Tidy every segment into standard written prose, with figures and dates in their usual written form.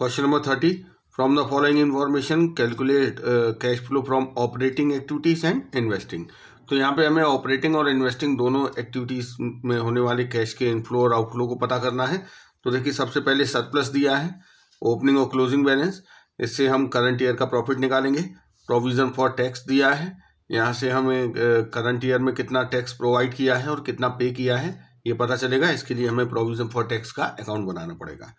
Question number 30, from the following information calculate cash flow from operating activities and investing. तो यहाँ पे हमें operating और इन्वेस्टिंग दोनों एक्टिविटीज में होने वाले कैश के इनफ्लो और आउटफ्लो को पता करना है। तो देखिए सबसे पहले सरप्लस दिया है, ओपनिंग और क्लोजिंग बैलेंस, इससे हम करंट ईयर का प्रॉफिट निकालेंगे। प्रोविजन फॉर टैक्स दिया है, यहाँ से हमें करंट ईयर में कितना टैक्स प्रोवाइड किया है और कितना पे किया है ये पता चलेगा। इसके लिए हमें प्रोविजन फॉर टैक्स का अकाउंट बनाना पड़ेगा।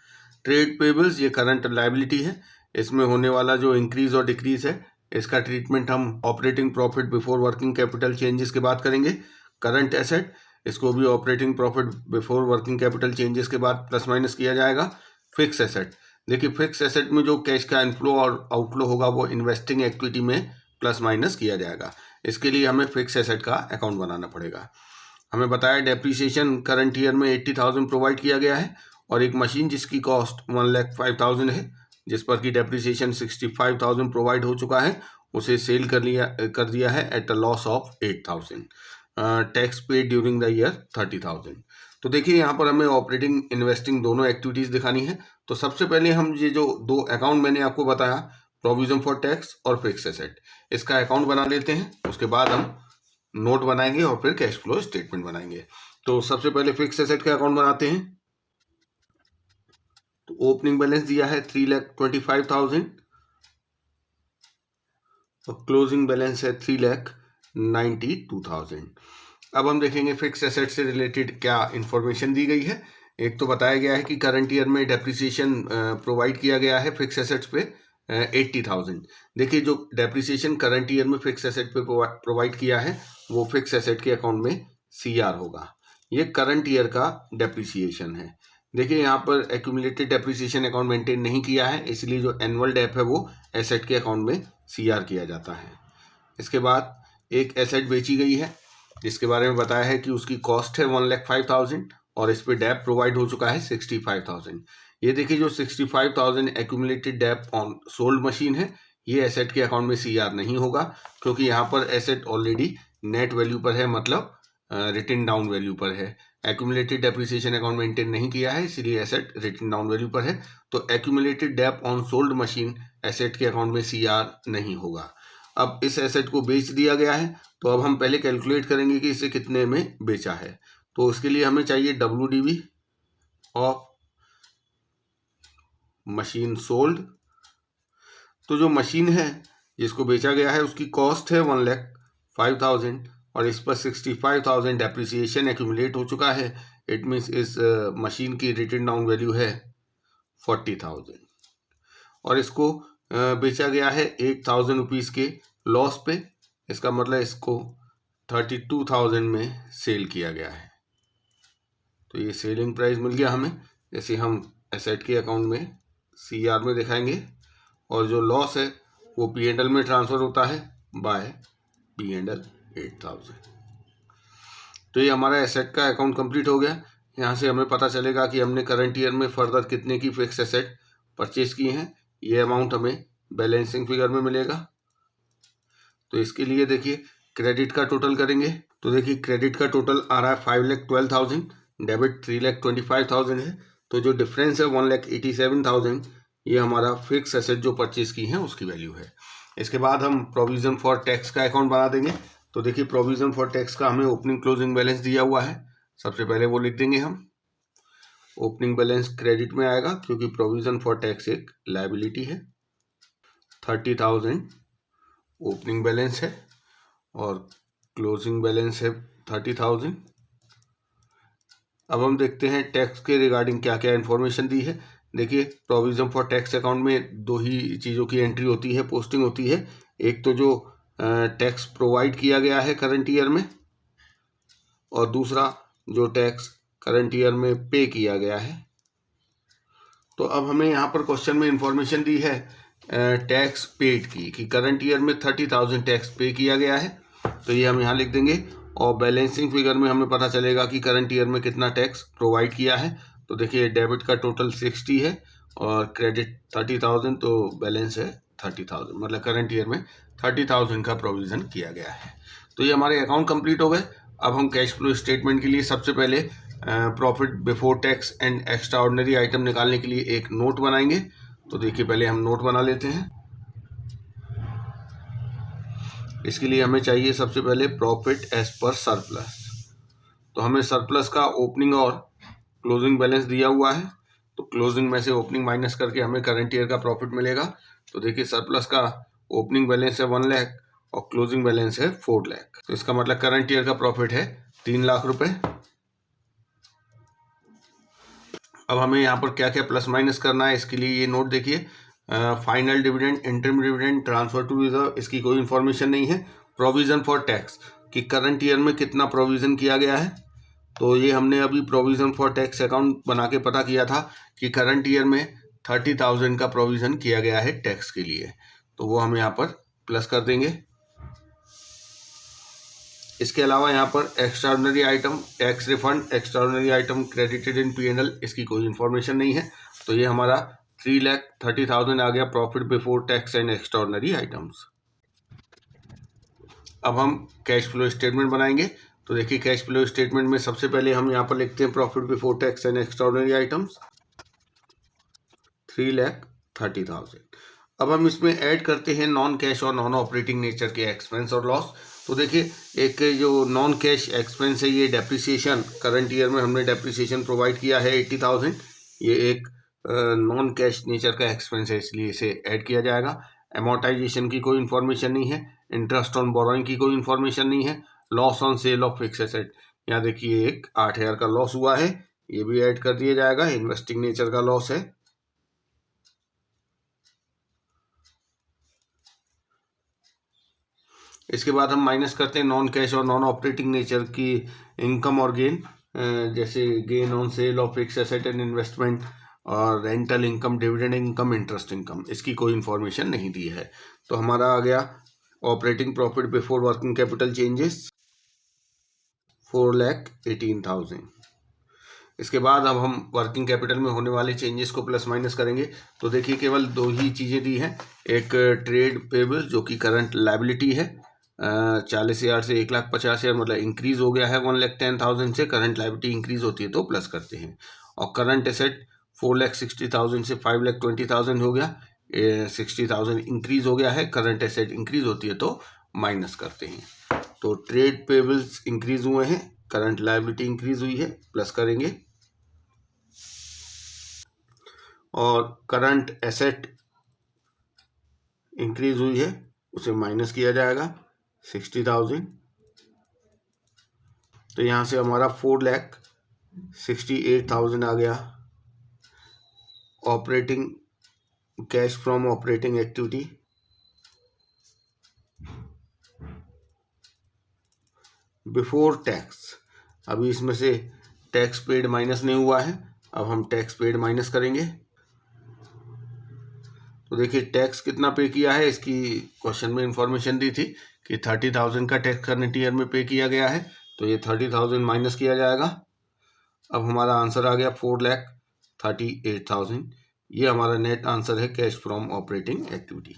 ट्रेड पेबल्स, ये करंट लायबिलिटी है, इसमें होने वाला जो इंक्रीज और डिक्रीज है इसका ट्रीटमेंट हम operating profit before working capital changes के बाद करेंगे। करंट एसेट, इसको भी operating profit before working capital changes के बाद प्लस माइनस किया जाएगा। फिक्स एसेट, देखिए फिक्स एसेट में जो कैश का इनफ्लो और आउटफ्लो होगा वो इन्वेस्टिंग एक्टिविटी में प्लस माइनस किया जाएगा। इसके लिए हमें फिक्स एसेट का अकाउंट बनाना पड़ेगा। हमें बताया डेप्रीसिएशन करंट ईयर में 80,000 प्रोवाइड किया गया है और एक मशीन जिसकी कॉस्ट 1,05,000 है, जिस पर की डेप्रीसिएशन 65,000 प्रोवाइड हो चुका है, उसे सेल कर दिया है at a loss of 8,000। Tax paid during the year 30,000। तो देखिए यहाँ पर हमें ऑपरेटिंग इन्वेस्टिंग दोनों एक्टिविटीज दिखानी है। तो सबसे पहले हम ये जो दो अकाउंट मैंने आपको बताया, प्रोविजन फॉर टैक्स और फिक्स एसेट, इसका अकाउंट बना लेते हैं। उसके बाद हम नोट बनाएंगे और फिर कैश फ्लो स्टेटमेंट बनाएंगे। तो सबसे पहले फिक्स एसेट का अकाउंट बनाते हैं। तो ओपनिंग बैलेंस दिया है 3,25,000 और क्लोजिंग बैलेंस है 3,92,000। अब हम देखेंगे फिक्स एसेट से रिलेटेड क्या इंफॉर्मेशन दी गई है। एक तो बताया गया है कि करंट ईयर में डेप्रिसिएशन प्रोवाइड किया गया है फिक्स एसेट्स पे 80,000। देखिए जो डेप्रिसिएशन करंट ईयर में फिक्स एसेट पे प्रोवाइड किया है वो फिक्स एसेट के अकाउंट में CR होगा। ये करंट ईयर का डेप्रिसिएशन है। देखिए यहाँ पर एक्यूमुलेटेड डेप्रिसिएशन अकाउंट मेंटेन नहीं किया है, इसलिए जो एनुअल डेप है वो एसेट के अकाउंट में CR किया जाता है। इसके बाद एक एसेट बेची गई है जिसके बारे में बताया है कि उसकी कॉस्ट है 1,05,000 और इस पे डेप प्रोवाइड हो चुका है 65,000। ये देखिए जो 65,000 accumulated Depp on sold machine है, ये एसेट के अकाउंट में CR नहीं होगा क्योंकि यहाँ पर एसेट ऑलरेडी नेट वैल्यू पर है, मतलब रिटन डाउन वैल्यू पर है। एक्यूमुलेटेड डेप्रिसिएशन अकाउंट मेंटेन नहीं किया है, इसलिए एसेट रिटन डाउन वैल्यू पर है। तो accumulated Depp on sold machine asset के अकाउंट में CR नहीं होगा। अब इस एसेट को बेच दिया गया है, तो अब हम पहले कैलकुलेट करेंगे कि इसे कितने में बेचा है। तो उसके लिए हमें चाहिए WDV ऑफ मशीन सोल्ड। तो जो मशीन है जिसको बेचा गया है उसकी कॉस्ट है 1,05,000 और इस पर 65,000 डेप्रिसिएशन एक्यूमुलेट हो चुका है। इट मीन्स इस मशीन की रिटन डाउन वैल्यू है 40,000 और इसको बेचा गया है 8,000 रुपीज़ के लॉस पे। इसका मतलब इसको 32,000 में सेल किया गया है। तो ये सेलिंग प्राइस मिल गया हमें, जैसे हम एसेट के अकाउंट में CR में दिखाएंगे और जो लॉस है वो P&L में ट्रांसफ़र होता है बाय P&L 8,000। तो ये हमारा एसेट का अकाउंट कंप्लीट हो गया। यहाँ से हमें पता चलेगा कि हमने करंट ईयर में फर्दर कितने की फिक्स एसेट परचेज की हैं। ये अमाउंट हमें बैलेंसिंग फिगर में मिलेगा। तो इसके लिए देखिए क्रेडिट का टोटल करेंगे। तो देखिए क्रेडिट का टोटल आ रहा है 5,12,000, डेबिट 3,25,000 है। तो जो डिफरेंस है 1,87,000, ये हमारा फिक्स एसेट जो परचेज की है उसकी वैल्यू है। इसके बाद हम प्रोविजन फॉर टैक्स का अकाउंट बना देंगे। तो देखिए प्रोविजन फॉर टैक्स का हमें ओपनिंग क्लोजिंग बैलेंस दिया हुआ है, सबसे पहले वो लिख देंगे हम। ओपनिंग बैलेंस क्रेडिट में आएगा क्योंकि प्रोविजन फॉर टैक्स एक लायबिलिटी है। 30,000 ओपनिंग बैलेंस है और क्लोजिंग बैलेंस है 30,000। अब हम देखते हैं टैक्स के रिगार्डिंग क्या क्या इन्फॉर्मेशन दी है। देखिए प्रोविजन फॉर टैक्स अकाउंट में दो ही चीज़ों की एंट्री होती है, पोस्टिंग होती है। एक तो जो टैक्स प्रोवाइड किया गया है करंट ईयर में और दूसरा जो टैक्स करंट ईयर में पे किया गया है। तो अब हमें यहाँ पर क्वेश्चन में इंफॉर्मेशन दी है टैक्स पेड की कि करंट ईयर में 30,000 टैक्स पे किया गया है। तो ये हम यहाँ लिख देंगे और बैलेंसिंग फिगर में हमें पता चलेगा कि करंट ईयर में कितना टैक्स प्रोवाइड किया है। तो देखिए डेबिट का टोटल 60 है और क्रेडिट 30,000, तो बैलेंस है 30,000, मतलब करंट ईयर में 30,000 का प्रोविज़न किया गया है। तो ये हमारे अकाउंट कंप्लीट हो गए। अब हम कैश फ्लो स्टेटमेंट के लिए सबसे पहले profit before tax and extra ordinary item निकालने के लिए एक नोट बनाएंगे। तो देखिए पहले हम नोट बना लेते हैं। इसके लिए हमें चाहिए सबसे पहले प्रॉफिट एज पर सरप्लस। तो हमें सरप्लस का ओपनिंग और क्लोजिंग बैलेंस दिया हुआ है, तो क्लोजिंग में से ओपनिंग माइनस करके हमें करंट ईयर का प्रॉफिट मिलेगा। तो देखिए सरप्लस का ओपनिंग बैलेंस है 1 लाख और क्लोजिंग बैलेंस है 4 लाख। तो इसका मतलब करंट ईयर का प्रॉफिट है 3 लाख रुपए। अब हमें यहाँ पर क्या क्या प्लस माइनस करना है, इसके लिए ये नोट देखिए। Final dividend, interim dividend, transfer to reserve, इसकी कोई इन्फॉर्मेशन नहीं है। प्रोविजन फॉर टैक्स कि करंट ईयर में कितना प्रोविजन किया गया है, तो ये हमने अभी प्रोविजन फॉर टैक्स अकाउंट बना के पता किया था कि करंट ईयर में 30,000 का प्रोविजन किया गया है टैक्स के लिए, तो वो हम यहाँ पर प्लस कर देंगे। इसके अलावा यहाँ पर extraordinary item, tax refund, extraordinary item credited in P&L, इसकी कोई इन्फॉर्मेशन नहीं है। तो ये हमारा 3,30,000 आ गया profit before tax and extraordinary items. अब हम कैश फ्लो स्टेटमेंट बनाएंगे। तो देखिए कैश फ्लो स्टेटमेंट में सबसे पहले हम यहाँ पर लिखते हैं profit before tax and extraordinary items 3,30,000। अब हम इसमें ऐड करते हैं नॉन कैश और नॉन ऑपरेटिंग नेचर के एक्सपेंस और लॉस। तो देखिए एक जो नॉन कैश एक्सपेंस है ये डेप्रिसिएशन, करंट ईयर में हमने डेप्रिसिएशन प्रोवाइड किया है 80,000, ये एक नॉन कैश नेचर का एक्सपेंस है, इसलिए इसे ऐड किया जाएगा। अमोर्टाइजेशन की कोई इन्फॉर्मेशन नहीं है, इंटरेस्ट ऑन बोरोइंग की कोई इन्फॉर्मेशन नहीं है, loss on sale of fix asset, यहाँ देखिए एक 8,000 का लॉस हुआ है, ये भी ऐड कर दिया जाएगा, इन्वेस्टिंग नेचर का लॉस है। इसके बाद हम माइनस करते हैं नॉन कैश और नॉन ऑपरेटिंग नेचर की इनकम और गेन, जैसे gain on sale of fix asset and investment और rental income, dividend income, interest income, इसकी कोई इन्फॉर्मेशन नहीं दी है। तो हमारा आ गया operating profit before working capital changes 4,18,000। इसके बाद अब हम वर्किंग कैपिटल में होने वाले चेंजेस को प्लस माइनस करेंगे। तो देखिए केवल 2 ही चीज़ें दी हैं, एक ट्रेड पेबल जो कि करंट लायबिलिटी है 40,000 से 1,50,000, मतलब इंक्रीज हो गया है 1,10,000 से, करंट लायबिलिटी इंक्रीज होती है तो प्लस करते हैं। और करंट एसेट 4,60,000 से 5,20,000 हो गया, 60,000 इंक्रीज हो गया है, करंट एसेट इंक्रीज होती है तो माइनस करते हैं। तो ट्रेड पेबल्स इंक्रीज हुए हैं, करंट लायबिलिटी इंक्रीज हुई है, प्लस करेंगे। और करंट एसेट इंक्रीज हुई है, उसे माइनस किया जाएगा 60,000। तो यहाँ से हमारा 4,68,000 आ गया operating cash from operating activity. Before tax, अभी इसमें से टैक्स पेड माइनस नहीं हुआ है, अब हम टैक्स पेड माइनस करेंगे। तो देखिए टैक्स कितना पे किया है, इसकी क्वेश्चन में इंफॉर्मेशन दी थी कि 30,000 का टैक्स करंट ईयर में पे किया गया है, तो ये 30,000 माइनस किया जाएगा। अब हमारा आंसर आ गया 4,38,000। ये हमारा नेट आंसर है कैश फ्रॉम ऑपरेटिंग एक्टिविटी।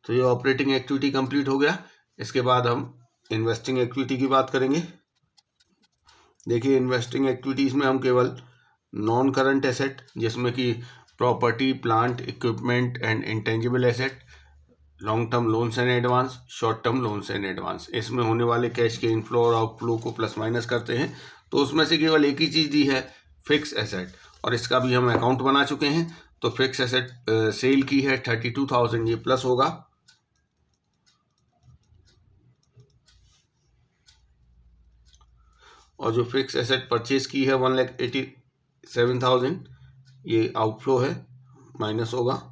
तो ये ऑपरेटिंग एक्टिविटी कंप्लीट हो गया। इसके बाद हम इन्वेस्टिंग एक्टिविटी की बात करेंगे। देखिए इन्वेस्टिंग एक्टिविटीज़ में हम केवल नॉन करंट एसेट, जिसमें कि property, plant, equipment and intangible asset, long term loans and advance, short term loans and advance, इसमें होने वाले कैश के इनफ्लो और आउटफ्लो को प्लस माइनस करते हैं। तो उसमें से केवल एक ही चीज़ दी है फिक्स एसेट, और इसका भी हम अकाउंट बना चुके हैं। तो फिक्स एसेट सेल की है 32,000, ये प्लस होगा। और जो फिक्स एसेट परचेज की है 1,87,000, ये आउटफ्लो है, माइनस होगा।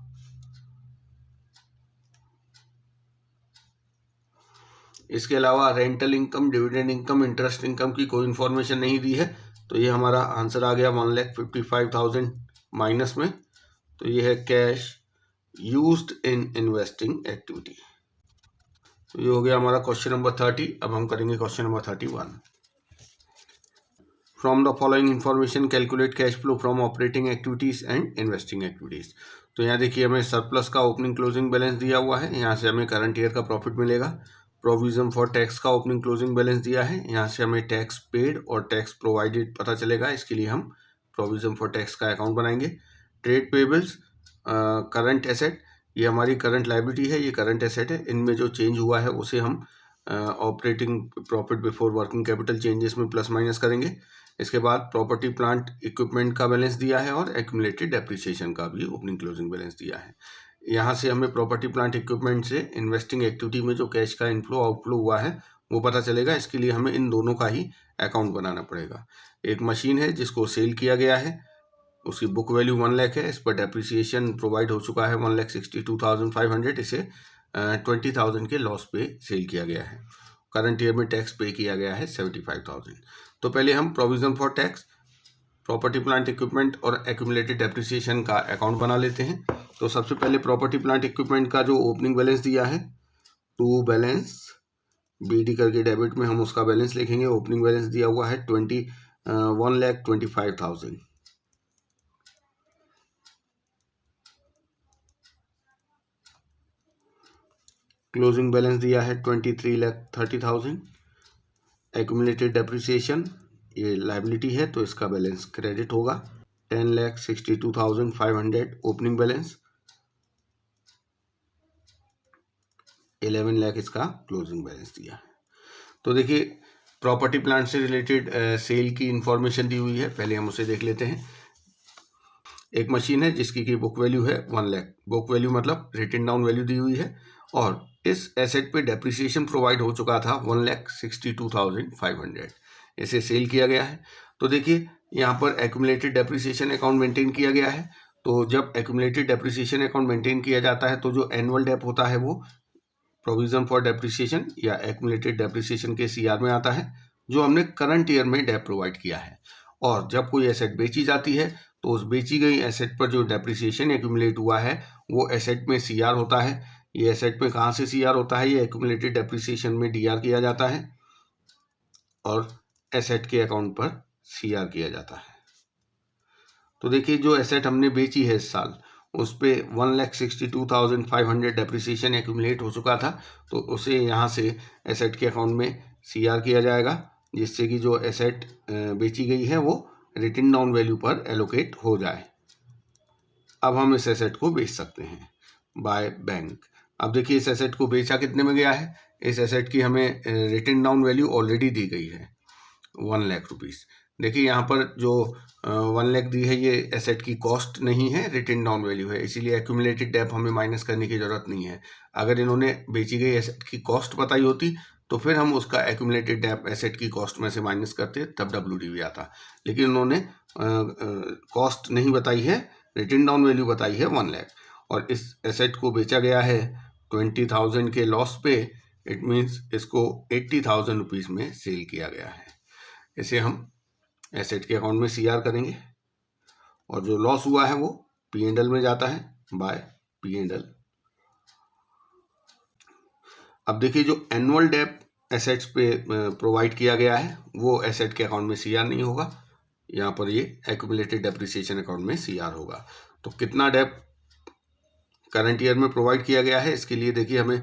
इसके अलावा rental income, dividend income, interest income की कोई इन्फॉर्मेशन नहीं दी है, तो ये हमारा आंसर आ गया 1,55,000 माइनस में। तो ये है cash used in investing activity. तो ये हो गया हमारा क्वेश्चन नंबर 30। अब हम करेंगे question number 31। From the following information calculate cash flow from operating activities and investing activities. तो यहाँ देखिए हमें सरप्लस का ओपनिंग क्लोजिंग बैलेंस दिया हुआ है, यहाँ से हमें करंट ईयर का प्रॉफिट मिलेगा। प्रोविजन फॉर टैक्स का ओपनिंग क्लोजिंग बैलेंस दिया है, यहाँ से हमें टैक्स पेड और टैक्स प्रोवाइडेड पता चलेगा, इसके लिए हम प्रोविजन फॉर टैक्स का अकाउंट बनाएंगे। ट्रेड पेबल्स, करंट एसेट, ये हमारी करंट लाइबिलिटी है, ये करंट एसेट है। इनमें जो चेंज हुआ है उसे हम operating profit before working capital changes में प्लस माइनस करेंगे। इसके बाद प्रॉपर्टी प्लांट इक्विपमेंट का बैलेंस दिया है और एक्यूमुलेटेड डेप्रिसिएशन का भी ओपनिंग क्लोजिंग बैलेंस दिया है। यहाँ से हमें प्रॉपर्टी प्लांट इक्विपमेंट से इन्वेस्टिंग एक्टिविटी में जो कैश का इनफ्लो आउटफ्लो हुआ है वो पता चलेगा। इसके लिए हमें इन दोनों का ही अकाउंट बनाना पड़ेगा। एक मशीन है जिसको सेल किया गया है, उसकी बुक वैल्यू 1 लाख है, इस पर डेप्रिसिएशन प्रोवाइड हो चुका है 1,62,500, इसे 20,000 के लॉस पे सेल किया गया है। करंट ईयर में टैक्स पे किया गया है 75,000। तो पहले हम provision for tax, property plant equipment और एक्यूमुलेटेड डेप्रिसिएशन का अकाउंट बना लेते हैं। तो सबसे पहले प्रॉपर्टी प्लांट इक्विपमेंट का जो ओपनिंग बैलेंस दिया है, टू बैलेंस BD करके डेबिट में हम उसका बैलेंस लिखेंगे। ओपनिंग बैलेंस दिया हुआ है 1,25,000। क्लोजिंग बैलेंस दिया है 23,30,000। एक्यूमुलेटेड डेप्रिसिएशन ये लाइबिलिटी है तो इसका बैलेंस क्रेडिट होगा 10,62,500। ओपनिंग बैलेंस 11 लाख इसका क्लोजिंग बैलेंस दिया है। तो देखिए प्रॉपर्टी प्लांट से रिलेटेड सेल की इंफॉर्मेशन दी हुई है, पहले हम उसे देख लेते हैं। एक मशीन है जिसकी की बुक वैल्यू है 1 लाख, बुक वैल्यू मतलब रिटन डाउन वैल्यू दी हुई है, और इस एसेट पे डेप्रिसिएशन प्रोवाइड हो चुका था 1,62,500, इसे सेल किया गया है। तो देखिए यहाँ पर एक्यूमुलेटेड डेप्रिसिएशन अकाउंट मेंटेन किया गया है। तो जब एक्यूमुलेटेड डेप्रिसिएशन अकाउंट मेंटेन किया जाता है तो जो एनुअल डेप होता है वो प्रोविजन फॉर डेप्रिसिएशन या एक्यूमुलेटेड डेप्रिसिएशन के CR में आता है, जो हमने करंट ईयर में डेप प्रोवाइड किया है। और जब कोई एसेट बेची जाती है तो उस बेची गई एसेट पर जो डेप्रिसिएशन एक्यूमुलेट हुआ है वो एसेट में CR होता है। ये एसेट में कहाँ से CR होता है, ये एक्यूमुलेटेड डेप्रिसिएशन में DR किया जाता है और एसेट के अकाउंट पर CR किया जाता है। तो देखिए जो एसेट हमने बेची है इस साल उस पे 1,62,500 डेप्रिसिएशन एक्यूमुलेट हो चुका था, तो उसे यहाँ से एसेट के अकाउंट में CR किया जाएगा, जिससे कि जो एसेट बेची गई है वो रिटन डाउन वैल्यू पर एलोकेट हो जाए। अब हम इस एसेट को बेच सकते हैं बाय बैंक। अब देखिए इस एसेट को बेचा कितने में गया है, इस एसेट की हमें रिटन डाउन वैल्यू ऑलरेडी दी गई है 1 लाख रुपीज़। देखिए यहाँ पर जो 1 लाख दी है ये एसेट की कॉस्ट नहीं है, रिटन डाउन वैल्यू है, इसीलिए एक्यूमुलेटेड डेप हमें माइनस करने की ज़रूरत नहीं है। अगर इन्होंने बेची गई एसेट की कॉस्ट बताई होती तो फिर हम उसका एक्यूमुलेटेड डेप एसेट की कॉस्ट में से माइनस करते, तब WDV आता। लेकिन उन्होंने कॉस्ट नहीं बताई है, रिटन डाउन वैल्यू बताई है 1 लाख, और इस एसेट को बेचा गया है 20,000 के लॉस पे। इट मीन्स इसको 80,000 रुपीज़ में सेल किया गया है। इसे हम एसेट के अकाउंट में CR करेंगे और जो लॉस हुआ है वो P&L में जाता है बाय P&L। अब देखिए जो एनुअल डेप एसेट्स पे प्रोवाइड किया गया है वो एसेट के अकाउंट में CR नहीं होगा, यहाँ पर ये एक्यूमुलेटेड डेप्रिसिएशन अकाउंट में CR होगा। तो कितना डेप करंट ईयर में प्रोवाइड किया गया है, इसके लिए देखिए हमें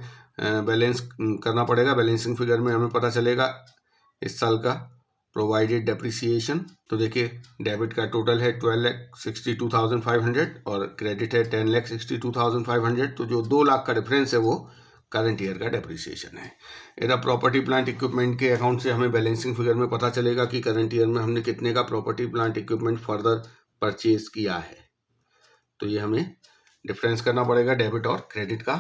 बैलेंस करना पड़ेगा। बैलेंसिंग फिगर में हमें पता चलेगा इस साल का प्रोवाइडेड डेप्रिसिएशन। तो देखिए डेबिट का टोटल है 12,62,500 और क्रेडिट है 10,62,500। तो जो 2 लाख का डिफरेंस है वो करंट ईयर का डेप्रिसिएशन है। इधर प्रॉपर्टी प्लांट इक्विपमेंट के अकाउंट से हमें बैलेंसिंग फिगर में पता चलेगा कि करंट ईयर में हमने कितने का property plant equipment further purchase किया है। तो ये हमें डिफरेंस करना पड़ेगा डेबिट और क्रेडिट का।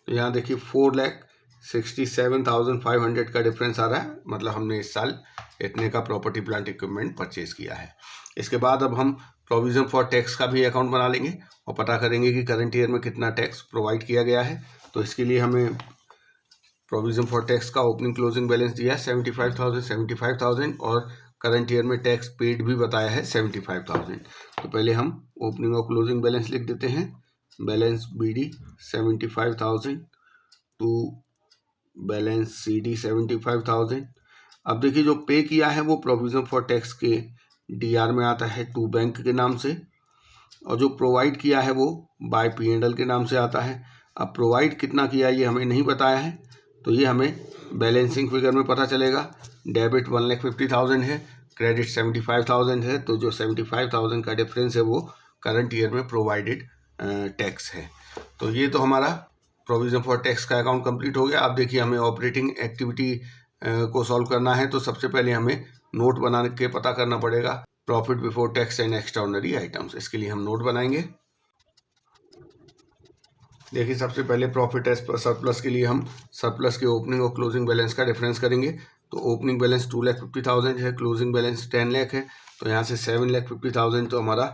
तो यहाँ देखिए 4,67,500 का डिफरेंस आ रहा है, मतलब हमने इस साल इतने का प्रॉपर्टी प्लांट इक्विपमेंट परचेज किया है। इसके बाद अब हम प्रोविजन फॉर टैक्स का भी अकाउंट बना लेंगे और पता करेंगे कि करंट ईयर में कितना टैक्स प्रोवाइड किया गया है। तो इसके लिए हमें प्रोविजन फॉर टैक्स का ओपनिंग क्लोजिंग बैलेंस दिया है 75,000 और करंट ईयर में टैक्स पेड भी बताया है 75,000। तो पहले हम ओपनिंग और क्लोजिंग बैलेंस लिख देते हैं। Balance BD 75,000 to balance CD 75,000। अब देखिए जो पे किया है वो प्रोविजन फॉर टैक्स के DR में आता है टू बैंक के नाम से, और जो प्रोवाइड किया है वो बाय P&L के नाम से आता है। अब प्रोवाइड कितना किया ये हमें नहीं बताया है, तो ये हमें बैलेंसिंग फिगर में पता चलेगा। डेबिट 1,50,000 है, क्रेडिट 75,000 है, तो जो 75,000 का डिफरेंस है वो करंट ईयर में प्रोवाइडेड टैक्स है। तो ये तो हमारा प्रोविजन फॉर टैक्स का अकाउंट कंप्लीट हो गया। अब देखिए हमें ऑपरेटिंग एक्टिविटी को सॉल्व करना है, तो सबसे पहले हमें नोट बना के पता करना पड़ेगा profit before tax and extraordinary items. इसके लिए हम नोट बनाएंगे। देखिए सबसे पहले प्रॉफिट एज पर सरप्लस के लिए हम सरप्लस के ओपनिंग और क्लोजिंग बैलेंस का डिफरेंस करेंगे। तो ओपनिंग बैलेंस 2,50,000 है, क्लोजिंग बैलेंस 10 लाख है, तो यहाँ से 7,50,000 तो हमारा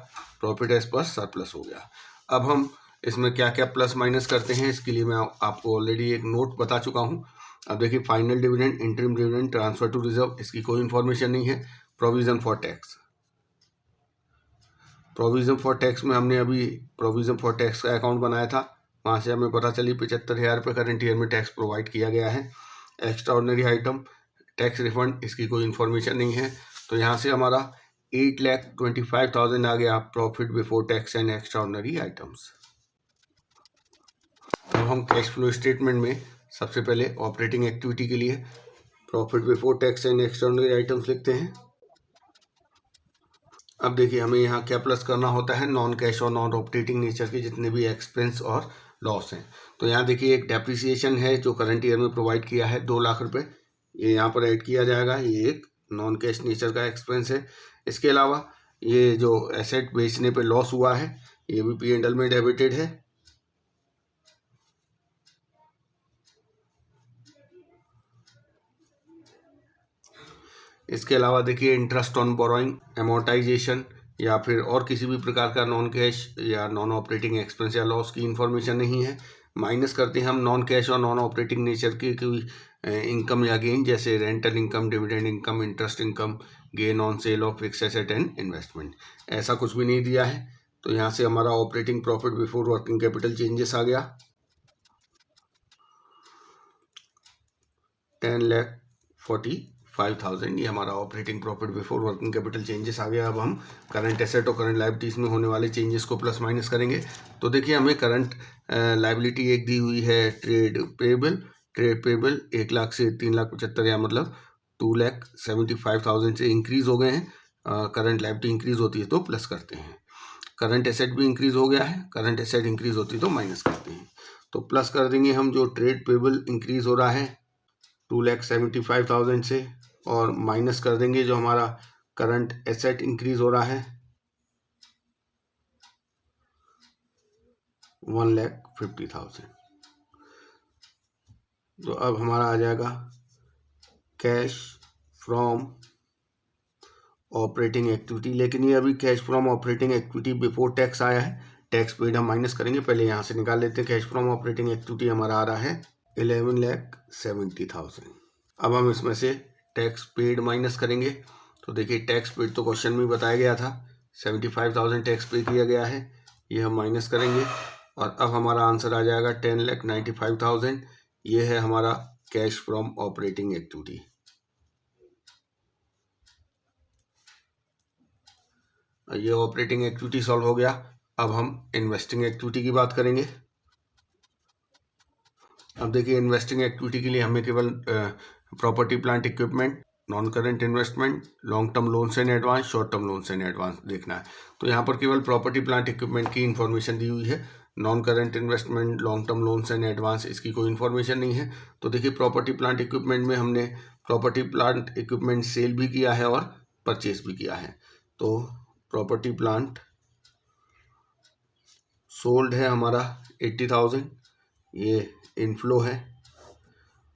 प्रॉफिट एज पर सरप्लस हो गया। अब हम इसमें क्या क्या प्लस माइनस करते हैं, इसके लिए मैं आपको ऑलरेडी एक नोट बता चुका हूँ। अब देखिए final dividend, interim dividend, transfer to reserve, इसकी कोई इन्फॉर्मेशन नहीं है। Provision for tax, provision for tax में हमने अभी प्रोविजन फॉर टैक्स का अकाउंट बनाया था, वहाँ से हमें पता चली 75,000 रुपये करंट ईयर में टैक्स प्रोवाइड किया गया है। एक्स्ट्राऑर्डिनरी आइटम, टैक्स रिफंड, इसकी कोई इन्फॉर्मेशन नहीं है, तो यहाँ से हमारा 8,25,000 आ गया profit before tax and extraordinary items. अब हम कैश फ्लो स्टेटमेंट में सबसे पहले ऑपरेटिंग एक्टिविटी के लिए profit before tax and extraordinary items लिखते हैं। अब देखिए हमें यहाँ क्या प्लस करना होता है, नॉन कैश और नॉन ऑपरेटिंग नेचर के जितने भी एक्सपेंस और लॉस हैं। तो यहाँ देखिए एक डेप्रिसिएशन है जो करंट ईयर में प्रोवाइड किया है 2 लाख रुपए, ये यहाँ पर ऐड किया जाएगा, ये एक नॉन कैश नेचर का एक्सपेंस है। इसके अलावा ये जो एसेट बेचने पे लॉस हुआ है ये भी P&L में डेबिटेड है। इसके अलावा देखिए इंटरेस्ट ऑन बोरोइंग, एमोर्टाइजेशन या फिर और किसी भी प्रकार का नॉन कैश या नॉन ऑपरेटिंग एक्सपेंस या लॉस की इन्फॉर्मेशन नहीं है। माइनस करते हैं हम नॉन कैश और नॉन ऑपरेटिंग नेचर की कोई इनकम या गेन, जैसे rental income, dividend income, interest income, gain on sale of fix asset and investment, ऐसा कुछ भी नहीं दिया है। तो यहाँ से हमारा operating profit before working capital changes आ गया 10,45,000, ये हमारा operating profit before working capital changes आ गया। अब हम करंट एसेट और करंट लायबिलिटीज़ में होने वाले चेंजेस को प्लस माइनस करेंगे। तो देखिए हमें करंट लायबिलिटी एक दी हुई है trade payable, trade payable 1 lakh से 3,75,000 या मतलब 2,75,000 से इंक्रीज़ हो गए हैं। करंट लायबिलिटी इंक्रीज़ होती है तो प्लस करते हैं। करंट एसेट भी इंक्रीज़ हो गया है, करंट एसेट इंक्रीज़ होती है तो माइनस करते हैं। तो प्लस कर देंगे हम जो ट्रेड पेबल इंक्रीज़ हो रहा है 2,75,000 से, और माइनस कर देंगे जो हमारा करंट एसेट इंक्रीज हो रहा है 1,50,000। तो अब हमारा आ जाएगा कैश फ्रॉम ऑपरेटिंग एक्टिविटी, लेकिन ये अभी cash from operating activity before tax आया है, टैक्स पेड हम माइनस करेंगे। पहले यहाँ से निकाल लेते हैं। कैश फ्रॉम ऑपरेटिंग एक्टिविटी हमारा आ रहा है 11,70,000। अब हम इसमें से टैक्स पेड माइनस करेंगे। तो देखिए टैक्स पेड तो क्वेश्चन में बताया गया था, 75,000 टैक्स पे किया गया है, ये हम माइनस करेंगे और अब हमारा आंसर आ जाएगा 10,95,000। ये है हमारा कैश फ्रॉम ऑपरेटिंग एक्टिविटी। ये ऑपरेटिंग एक्टिविटी सॉल्व हो गया। अब हम इन्वेस्टिंग एक्टिविटी की बात करेंगे। अब देखिए इन्वेस्टिंग एक्टिविटी के लिए हमें केवल property plant equipment, non current investment, long term loans and advance, short term loans and advance देखना है। तो यहाँ पर केवल प्रॉपर्टी प्लांट इक्विपमेंट की इन्फॉर्मेशन दी हुई है, non current investment, long term loans and advance इसकी कोई इन्फॉर्मेशन नहीं है। तो देखिए प्रॉपर्टी प्लांट इक्विपमेंट में हमने प्रॉपर्टी प्लांट इक्विपमेंट सेल भी किया है और परचेज भी किया है। तो प्रॉपर्टी प्लांट सोल्ड है हमारा 80,000, ये इनफ्लो है,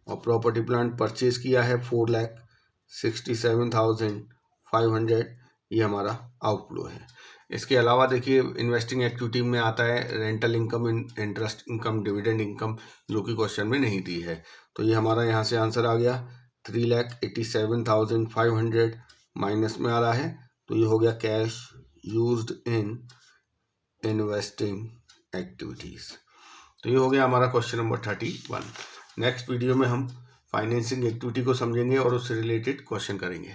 और प्रॉपर्टी प्लांट परचेज किया है 4,67,500, ये हमारा आउटफ्लो है। इसके अलावा देखिए इन्वेस्टिंग एक्टिविटी में आता है rental income, interest income, dividend income, जो कि क्वेश्चन में नहीं दी है। तो ये हमारा यहाँ से आंसर आ गया 3,87,500 माइनस में आ रहा है। तो ये हो गया cash used in investing activities. तो ये हो गया हमारा क्वेश्चन नंबर 31। नेक्स्ट वीडियो में हम फाइनेंसिंग एक्टिविटी को समझेंगे और उससे रिलेटेड क्वेश्चन करेंगे।